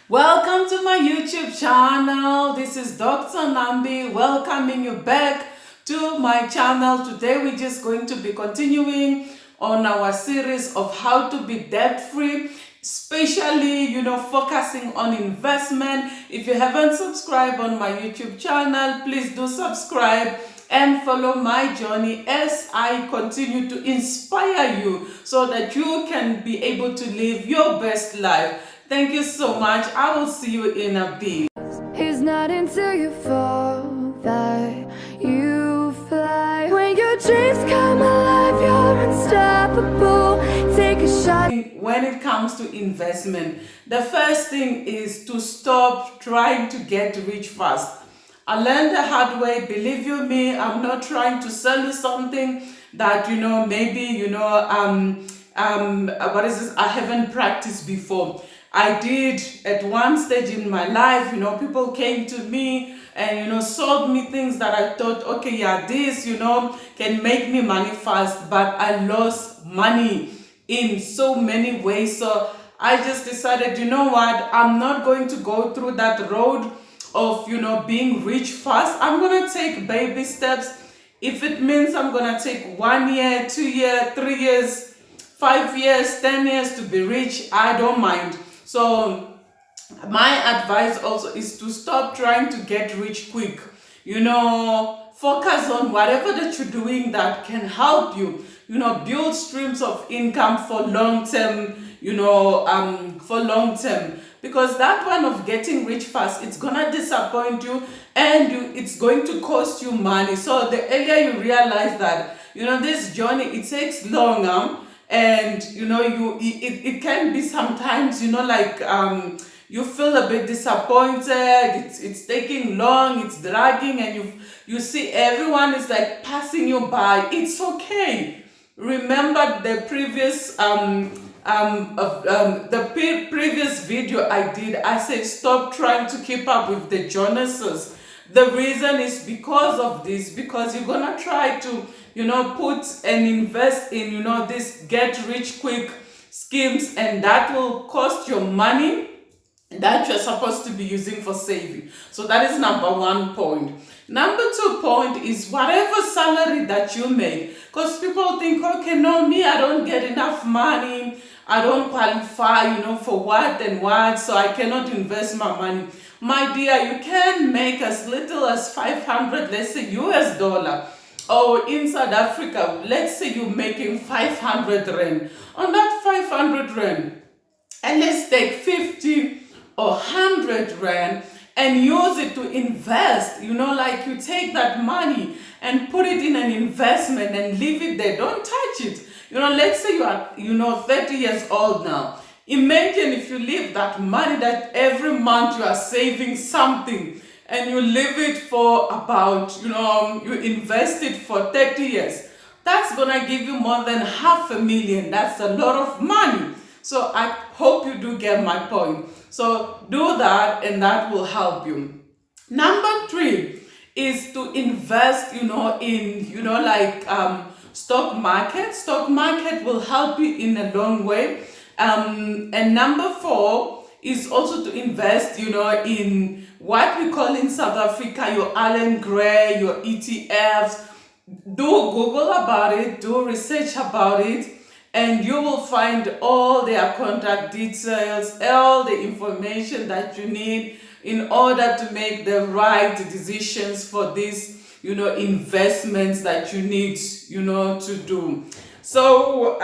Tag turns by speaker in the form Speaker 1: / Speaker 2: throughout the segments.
Speaker 1: Welcome to my YouTube channel. This is Dr. NAMBI welcoming you back to my channel. Today we're just going to be continuing on our series of how to be debt-free, especially, focusing on investment. If you haven't subscribed on my YouTube channel, please do subscribe and follow my journey as I continue to inspire you so that you can be able to live your best life. Thank you so much. I will see you in a bit.
Speaker 2: It's not until you fall that you fly. When your dreams come alive, you're unstoppable. Take a shot.
Speaker 1: When it comes to investment, the first thing is to stop trying to get rich fast. I learned the hard way. Believe you me, I'm not trying to sell you something that maybe I haven't practiced before. I did at one stage in my life, people came to me and, sold me things that I thought, okay, yeah, this, can make me money fast, but I lost money in so many ways. So I just decided, you know what, I'm not going to go through that road of, being rich fast. I'm going to take baby steps. If it means I'm going to take 1 year, 2 years, 3 years, 5 years, 10 years to be rich, I don't mind. So my advice also is to stop trying to get rich quick. Focus on whatever that you're doing that can help you, build streams of income for long term, because that one of getting rich fast, it's gonna disappoint you and it's going to cost you money. So the earlier you realize that, this journey, it takes longer. And it can be sometimes you feel a bit disappointed, it's taking long, it's dragging, and you see everyone is like passing you by. It's okay. Remember the previous previous video I did, I said stop trying to keep up with the Jonases. The reason is because of this, because you're gonna try to put and invest in this get rich quick schemes, and that will cost your money that you're supposed to be using for saving. So that is number 1 point. Number 2 point is whatever salary that you make, because people think, okay, no, me, I don't get enough money, I don't qualify for what and what, so I cannot invest my money. My dear, you can make as little as 500, let's say US dollar. Or in South Africa, let's say you're making 500 rand. On that 500 rand, and let's take 50 or 100 rand and use it to invest. Like you take that money and put it in an investment and leave it there. Don't touch it. Let's say you are, 30 years old now. Imagine if you leave that money that every month you are saving something, and you leave it for about, you invest it for 30 years. That's gonna give you more than $500,000. That's a lot of money. So I hope you do get my point. So do that, and that will help you. Number 3 is to invest, in, stock market. Stock market will help you in a long way. And number 4 is also to invest, in what we call in South Africa, your Allan Gray, your ETFs. Do Google about it, do research about it, and you will find all their contact details, all the information that you need in order to make the right decisions for these, investments that you need, to do. So,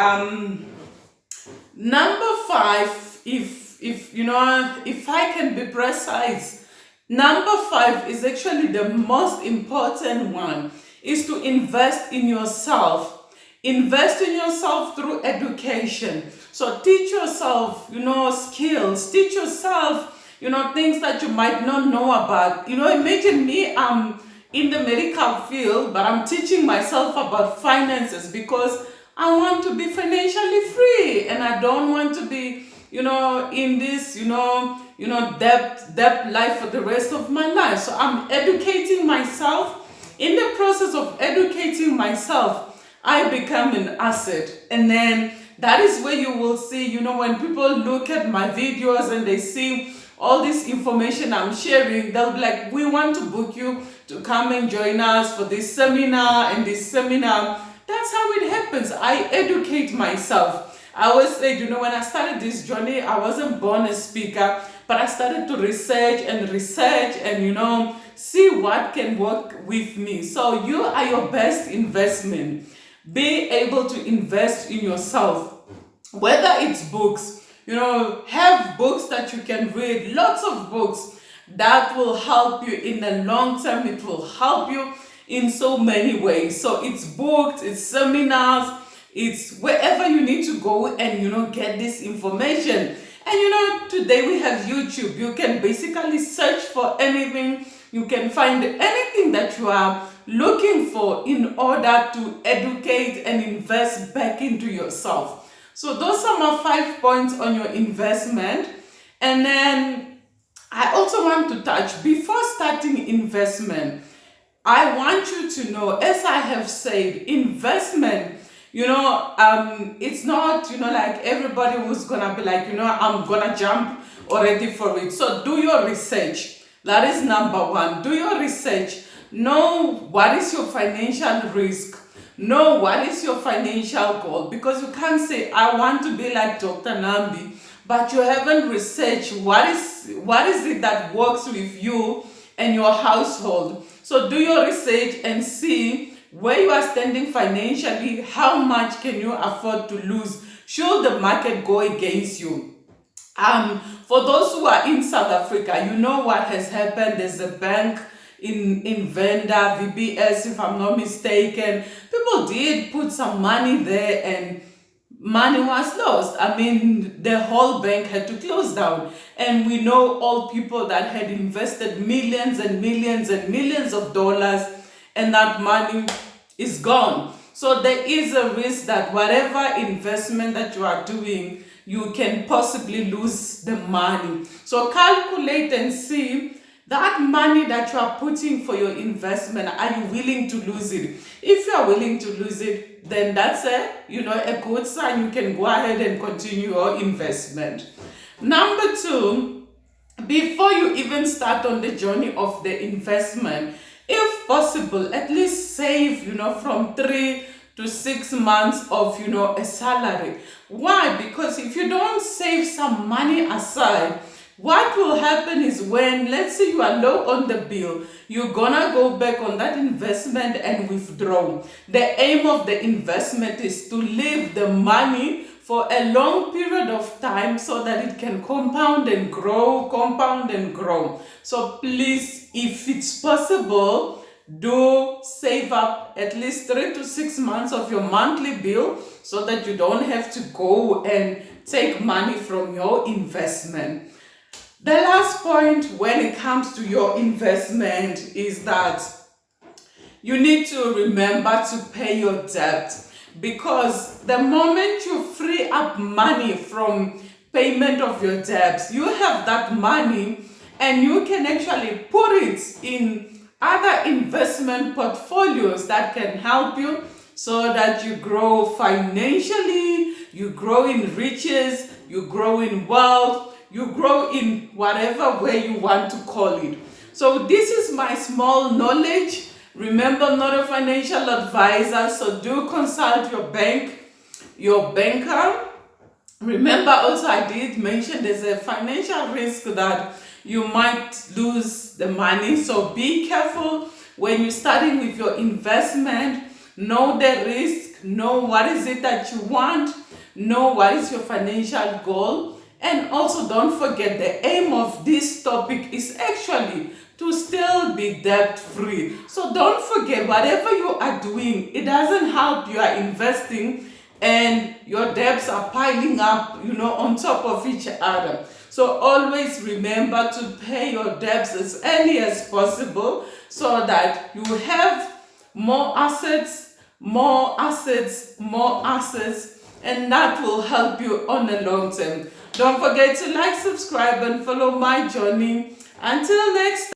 Speaker 1: number 5, if I can be precise, number 5 is actually the most important one, is to invest in yourself. Invest in yourself through education. So teach yourself, skills. Teach yourself, things that you might not know about. Imagine me, I'm in the medical field, but I'm teaching myself about finances because I want to be financially free, and I don't want to be, in this, debt life for the rest of my life. So I'm educating myself. In the process of educating myself, I become an asset. And then that is where you will see, when people look at my videos and they see all this information I'm sharing, they'll be like, we want to book you to come and join us for this seminar and this seminar. That's how it happens. I educate myself. I always say, you know, when I started this journey, I wasn't born a speaker, but I started to research and, you know, see what can work with me. So you are your best investment. Be able to invest in yourself, whether it's books, you know, have books that you can read, lots of books that will help you in the long term. It will help you in so many ways. So it's books, it's seminars, it's wherever you need to go and, you know, get this information. And, you know, today we have YouTube. You can basically search for anything. You can find anything that you are looking for in order to educate and invest back into yourself. So those are my 5 points on your investment. And then I also want to touch, before starting investment, I want you to know, as I have said, investment, you know, it's not, you know, like everybody who's gonna be like, you know, I'm gonna jump already for it. So do your research. That is number one. Do your research. Know what is your financial risk. Know what is your financial goal. Because you can't say, I want to be like Dr. NAMBI, but you haven't researched what is it that works with you and your household. So do your research and see where you are standing financially. How much can you afford to lose should the market go against you? For those who are in South Africa, you know what has happened. There's a bank in Venda, VBS, if I'm not mistaken. People did put some money there and money was lost. I mean, the whole bank had to close down. And we know all people that had invested millions and millions and millions of dollars, and that money is gone. So there is a risk that whatever investment that you are doing, you can possibly lose the money. So calculate and see that money that you are putting for your investment, are you willing to lose it? If you are willing to lose it, then that's a good sign. You can go ahead and continue your investment. Number two, before you even start on the journey of the investment, if possible, at least save, you know, from 3 to 6 months of, you know, a salary. Why? Because if you don't save some money aside, what will happen is when, let's say you are low on the bill, you're gonna go back on that investment and withdraw. The aim of the investment is to leave the money for a long period of time so that it can compound and grow. So please, if it's possible, do save up at least 3 to 6 months of your monthly bill so that you don't have to go and take money from your investment. The last point when it comes to your investment is that you need to remember to pay your debt, because the moment you free up money from payment of your debts, you have that money and you can actually put it in other investment portfolios that can help you so that you grow financially, you grow in riches, you grow in wealth, you grow in whatever way you want to call it. So this is my small knowledge. Remember, I'm not a financial advisor, so do consult your banker. Remember also, I did mention there's a financial risk that you might lose the money. So be careful when you're starting with your investment. Know the risk, know what is it that you want, know what is your financial goal. And also don't forget, the aim of this topic is actually to still be debt free. So don't forget, whatever you are doing, it doesn't help you are investing and your debts are piling up, you know, on top of each other. So always remember to pay your debts as early as possible so that you have more assets, and that will help you on the long term. Don't forget to like, subscribe, and follow my journey. Until next time.